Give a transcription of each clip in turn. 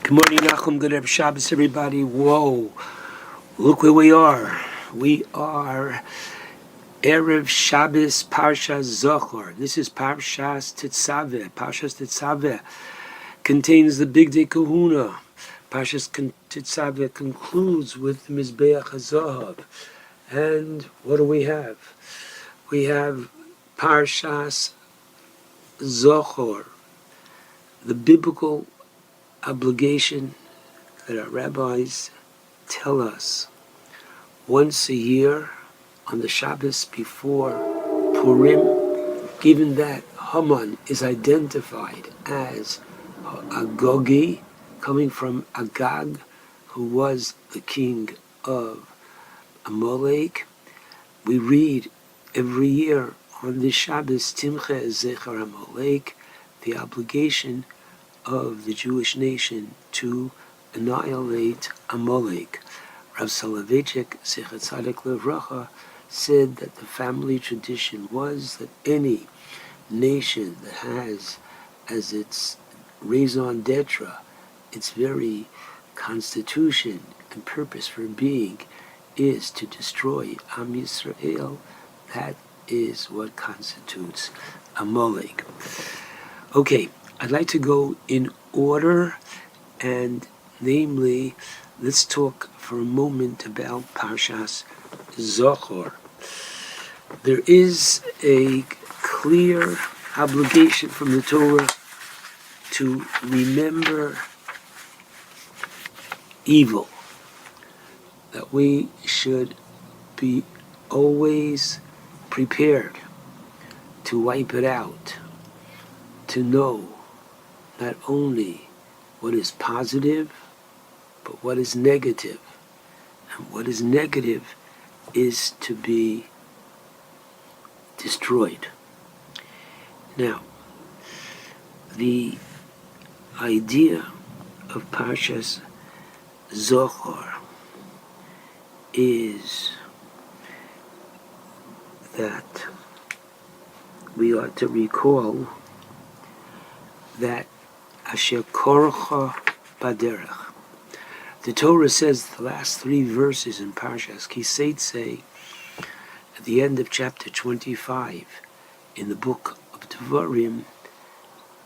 Good morning, Nachum. Good Erev Shabbos, everybody. Whoa, look where we are. We are Erev Shabbos Parshas Zohar. This is Parshas Tetzaveh. Parshas Tetzaveh contains the Big Day Kahuna. Parshas Tetzaveh concludes with the Mizbeach HaZahav. And what do we have? We have Parshas Zohar, the biblical obligation that our rabbis tell us once a year on the Shabbos before Purim, given that Haman is identified as Agogi, coming from Agag, who was the king of Amalek. We read every year on this Shabbos, Timche Zecher Amalek, the obligation of the Jewish nation to annihilate Amalek. Rav Soloveitchik, Zechat Tzaddik Levracha, said that the family tradition was that any nation that has as its raison d'etre, its very constitution and purpose for being, is to destroy Am Yisrael, that is what constitutes Amalek. Okay, I'd like to go in order, and namely, let's talk for a moment about Parshas Zohar. There is a clear obligation from the Torah to remember evil, that we should be always prepared to wipe it out, to know not only what is positive, but what is negative. And what is negative is to be destroyed. Now, the idea of Parshas Zohar is that we ought to recall that Asher Korcha Baderech. The Torah says the last three verses in Parshas Kiseitze, at the end of chapter 25 in the book of Devarim,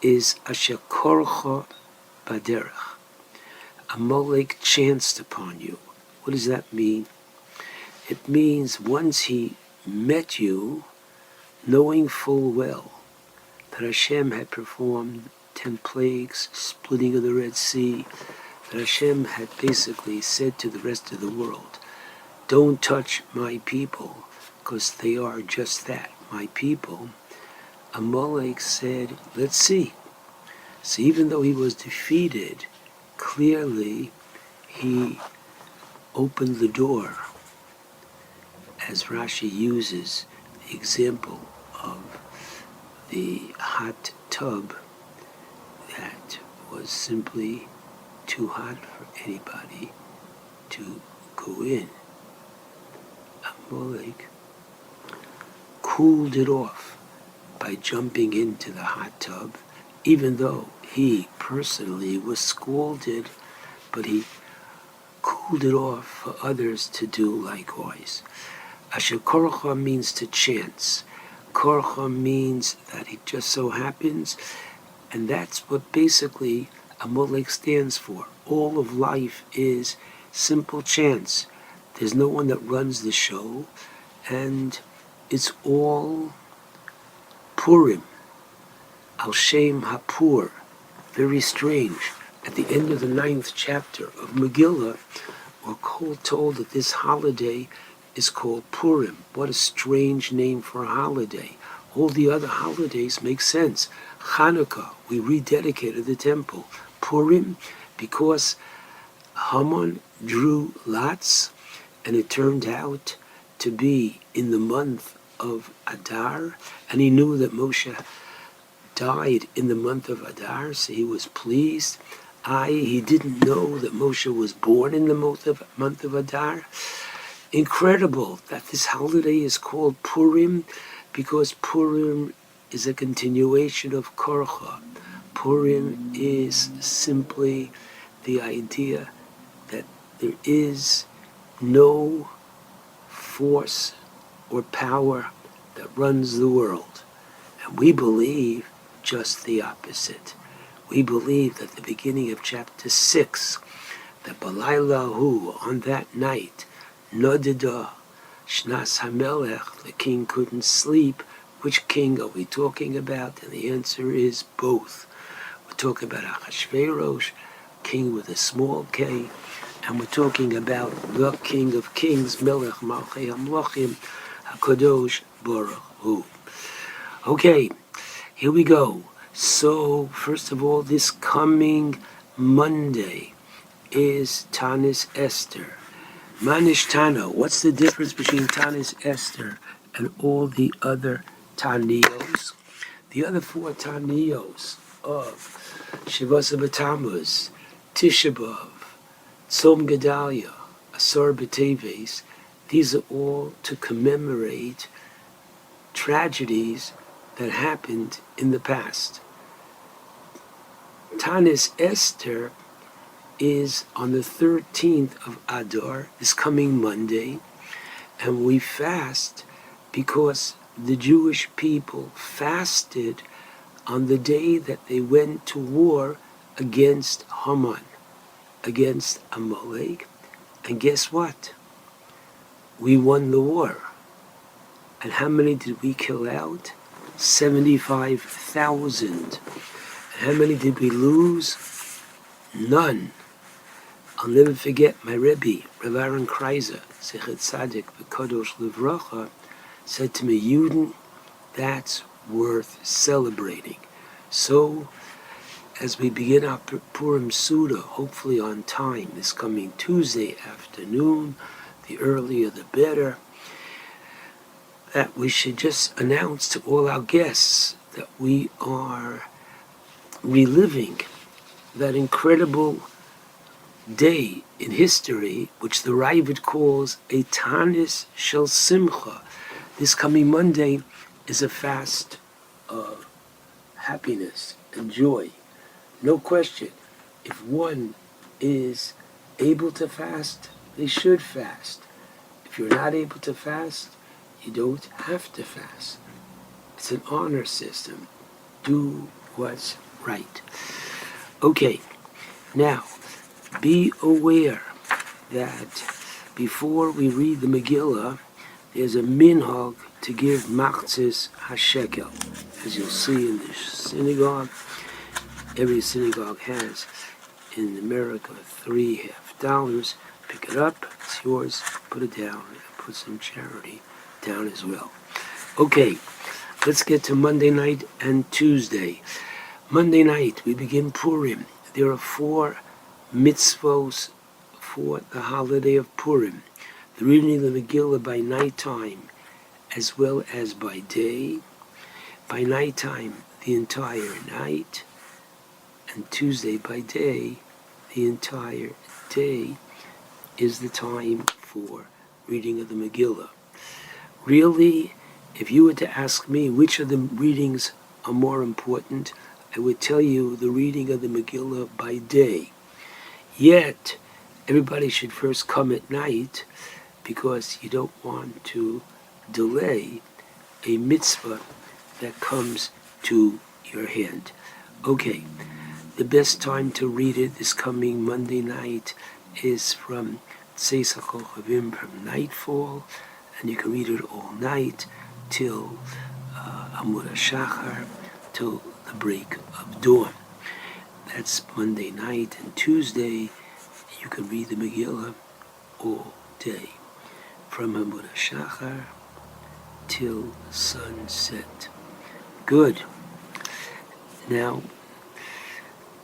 is Asher Korcha Baderech. Amalek chanced upon you. What does that mean? It means once he met you, knowing full well that Hashem had performed 10 plagues, splitting of the Red Sea, that Hashem had basically said to the rest of the world, don't touch my people, because they are just that, my people. Amalek said, let's see. So even though he was defeated, clearly he opened the door, as Rashi uses the example of the hot tub that was simply too hot for anybody to go in. Amalek cooled it off by jumping into the hot tub, even though he personally was scalded, but he cooled it off for others to do likewise. Asher Korcha means to chance. Korcha means that it just so happens, and that's what basically Amalek stands for. All of life is simple chance. There's no one that runs the show, and it's all Purim. Al Shem HaPur. Very strange. At the end of the 9th chapter of Megillah, we're told that this holiday is called Purim. What a strange name for a holiday. All the other holidays make sense. Hanukkah, we rededicated the temple. Purim, because Haman drew lots, and it turned out to be in the month of Adar, and he knew that Moshe died in the month of Adar, so he was pleased. He didn't know that Moshe was born in the month of Adar. Incredible that this holiday is called Purim, because Purim is a continuation of Korcha. Purim is simply the idea that there is no force or power that runs the world. And we believe just the opposite. We believe that the beginning of chapter 6, that Balaylahu, on that night, Nodida, Shnas HaMelech, the king couldn't sleep. Which king are we talking about? And the answer is both. We're talking about Achashverosh, king with a small k, and we're talking about the King of Kings, Melech Malchei HaMelachim, HaKadosh Baruch Hu. Okay, here we go. So, first of all, this coming Monday is Tanis Esther. Manish Tano. What's the difference between Tanis Esther and all the other Taniyos? The other 4 Taniyos of Shavasa B'Tammuz, Tisha B'Av, Tzom Gedalia, Asar B'Teves, these are all to commemorate tragedies that happened in the past. Tanis Esther is on the 13th of Adar, this coming Monday, and we fast because the Jewish people fasted on the day that they went to war against Haman, against Amalek, and guess what? We won the war. And how many did we kill out? 75,000. And how many did we lose? None. I'll never forget my Rebbe, Rav Aaron Kreiser, Zechet Tzadik V'Kadosh Livracha, said to me, Yudin, that's worth celebrating. So, as we begin our Purim Suda, hopefully on time, this coming Tuesday afternoon, the earlier the better, that we should just announce to all our guests that we are reliving that incredible day in history, which the Ravid calls a Tanis Shel Simcha. This coming Monday is a fast of happiness and joy. No question. If one is able to fast, they should fast. If you're not able to fast, you don't have to fast. It's an honor system. Do what's right. Okay, now, be aware that before we read the Megillah, there's a minhag to give machzis hashekel. As you'll see in the synagogue, every synagogue has in America $3.50. Pick it up, it's yours, put it down, and put some charity down as well. Okay, let's get to Monday night and Tuesday. Monday night, we begin Purim. There are 4 mitzvos for the holiday of Purim. The reading of the Megillah by nighttime as well as by day. By nighttime, the entire night, and Tuesday by day, the entire day is the time for reading of the Megillah. Really, if you were to ask me which of the readings are more important, I would tell you the reading of the Megillah by day. Yet, everybody should first come at night because you don't want to delay a mitzvah that comes to your hand. Okay, the best time to read it this coming Monday night is from Tzeis HaKochavim, from nightfall, and you can read it all night till Amud HaShachar, till the break of dawn. That's Monday night, and Tuesday you can read the Megillah all day, from Amud HaShachar till sunset. Good. Now,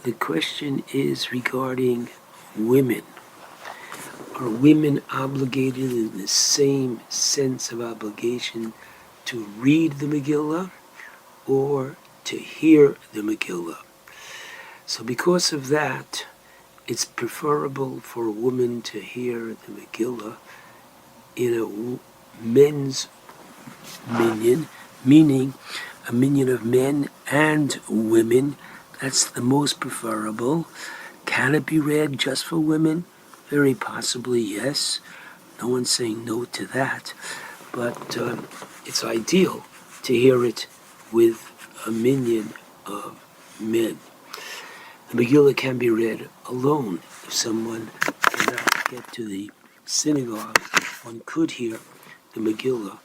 the question is regarding women. Are women obligated in the same sense of obligation to read the Megillah or to hear the Megillah? So because of that, it's preferable for a woman to hear the Megillah in a men's minyan, meaning a minyan of men and women. That's the most preferable. Can it be read just for women? Very possibly, yes. No one's saying no to that. But it's ideal to hear it with a minyan of men. The Megillah can be read alone. If someone cannot get to the synagogue, one could hear the Megillah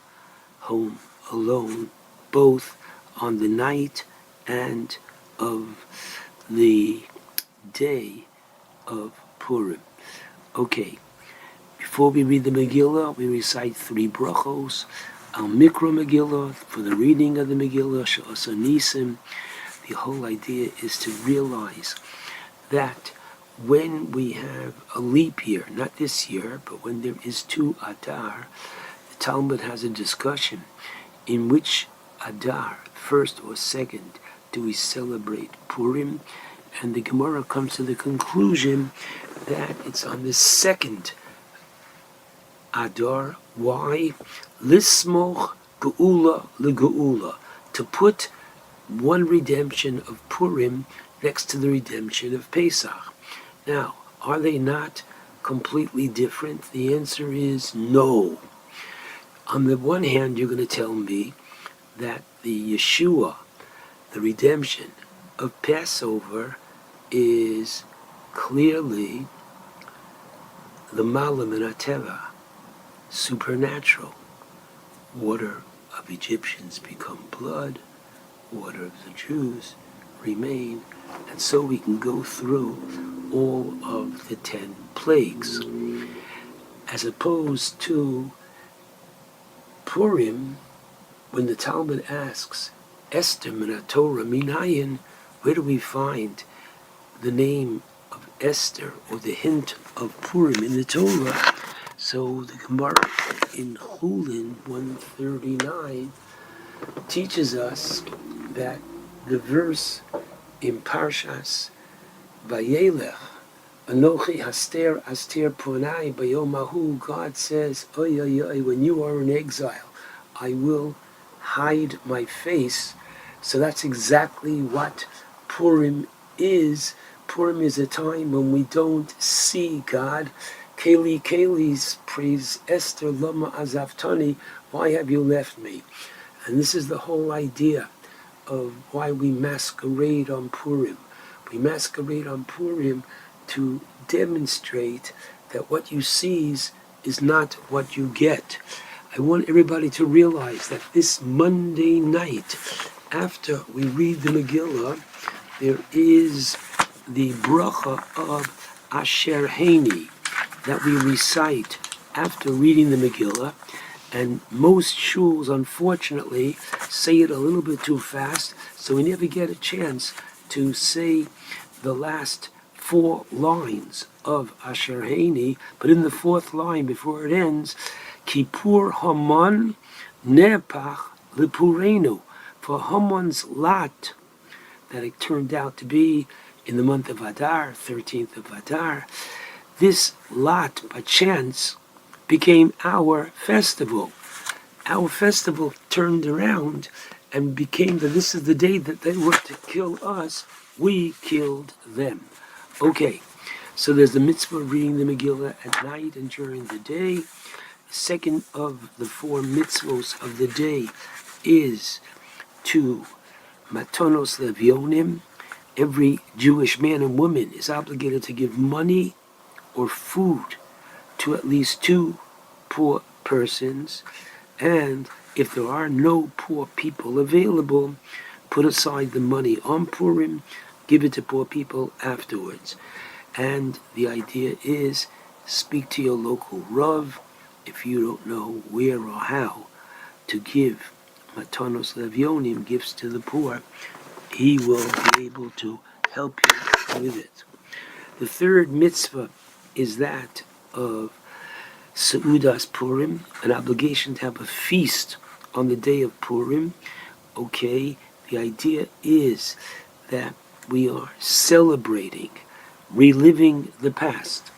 home alone, both on the night and of the day of Purim. Okay, before we read the Megillah, we recite 3 brachos. Al Mikra Megillah, for the reading of the Megillah, Sha'asa Nisim. The whole idea is to realize that when we have a leap year, not this year, but when there is 2 Adar, the Talmud has a discussion in which Adar, first or second, do we celebrate Purim, and the Gemara comes to the conclusion that it's on the 2nd Adar. Why? Lismoch Geula leGeula, to put one redemption of Purim next to the redemption of Pesach. Now, are they not completely different? The answer is no. On the one hand, you're going to tell me that the Yeshua, the redemption of Passover, is clearly the Malam in Ateva, supernatural. Water of Egyptians become blood, water of the Jews remain, and so we can go through all of the 10 plagues. As opposed to Purim, when the Talmud asks, Esther min Torah minayin, where do we find the name of Esther or the hint of Purim in the Torah? So the Gemara in Chulin 139 teaches us that the verse in Parshas Vayelech, Anochi haster aster ponai bayomahu, God says, oy, oy, oy, when you are in exile, I will hide my face. So that's exactly what Purim is. Purim is a time when we don't see God. Keli Keli's praise Esther lama azavtani, why have you left me? And this is the whole idea of why we masquerade on Purim. We masquerade on Purim to demonstrate that what you seize is not what you get. I want everybody to realize that this Monday night, after we read the Megillah, there is the bracha of Asher Heini that we recite after reading the Megillah. And most shuls, unfortunately, say it a little bit too fast, so we never get a chance to say the last 4 lines of Asher Heini. But in the 4th line, before it ends, Kippur Haman Nepach Lepurenu, for Haman's lot that it turned out to be in the month of Adar, 13th of Adar, this lot, by chance, became our festival. Our festival turned around and became that this is the day that they were to kill us. We killed them. Okay, so there's the mitzvah of reading the Megillah at night and during the day. The second of the 4 mitzvos of the day is to matonos levionim. Every Jewish man and woman is obligated to give money or food to at least 2 poor persons, and if there are no poor people available, put aside the money on Purim, give it to poor people afterwards. And the idea is, speak to your local Rav if you don't know where or how to give matanos levionim, gifts to the poor. He will be able to help you with it. The 3rd mitzvah is that of Seudas Purim, an obligation to have a feast on the day of Purim. Okay, the idea is that we are celebrating, reliving the past.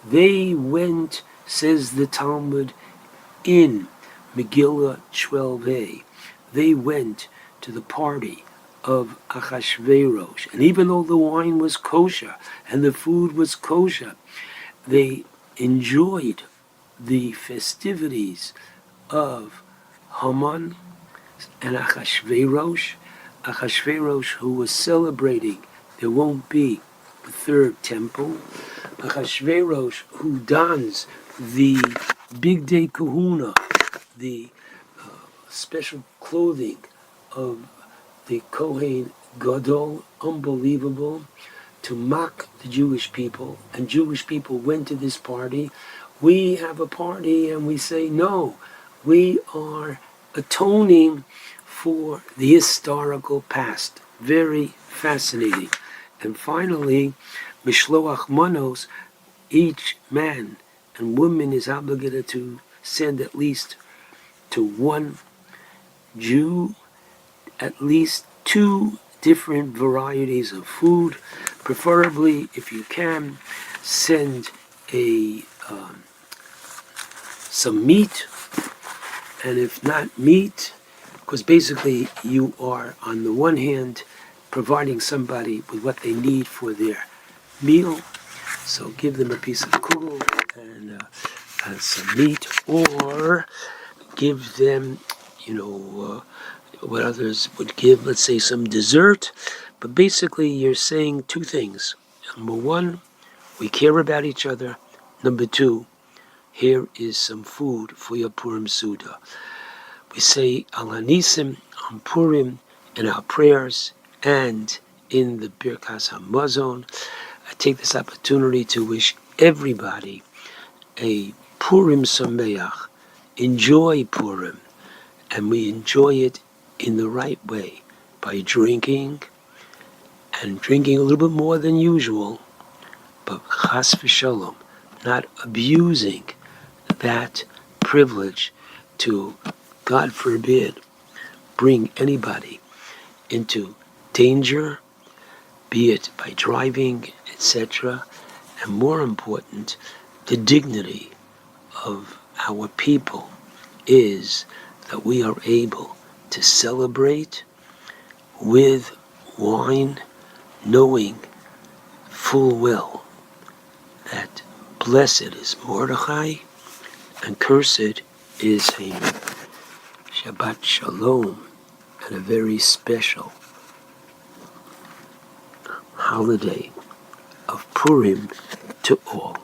They went, says the Talmud in Megillah 12a, they went to the party of Achashverosh. And even though the wine was kosher and the food was kosher, they enjoyed the festivities of Haman and Achashverosh. Achashverosh, who was celebrating there won't be a third temple. Achashverosh, who dons the big day kahuna, the special clothing of the Kohen Gadol, unbelievable, to mock the Jewish people. And Jewish people went to this party. We have a party and we say, no, we are atoning for the historical past. Very fascinating. And finally, Mishloach Manos, each man and woman is obligated to send at least to one Jew at least 2 different varieties of food. Preferably, if you can, send some meat, and if not meat, because basically you are, on the one hand, providing somebody with what they need for their meal. So give them a piece of kugel and some meat, or give them, what others would give, let's say some dessert. But basically you're saying 2 things. Number 1, we care about each other. Number 2, here is some food for your Purim Suda. We say Al Hanisim on Purim in our prayers and in the Birkas HaMazon. I take this opportunity to wish everybody a Purim sameach. Enjoy Purim, and we enjoy it in the right way by drinking, and drinking a little bit more than usual, but chas v'shalom, not abusing that privilege to, God forbid, bring anybody into danger, be it by driving, etc. And more important, the dignity of our people is that we are able to celebrate with wine, knowing full well that blessed is Mordechai and cursed is Haman. Shabbat shalom, and a very special holiday of Purim to all.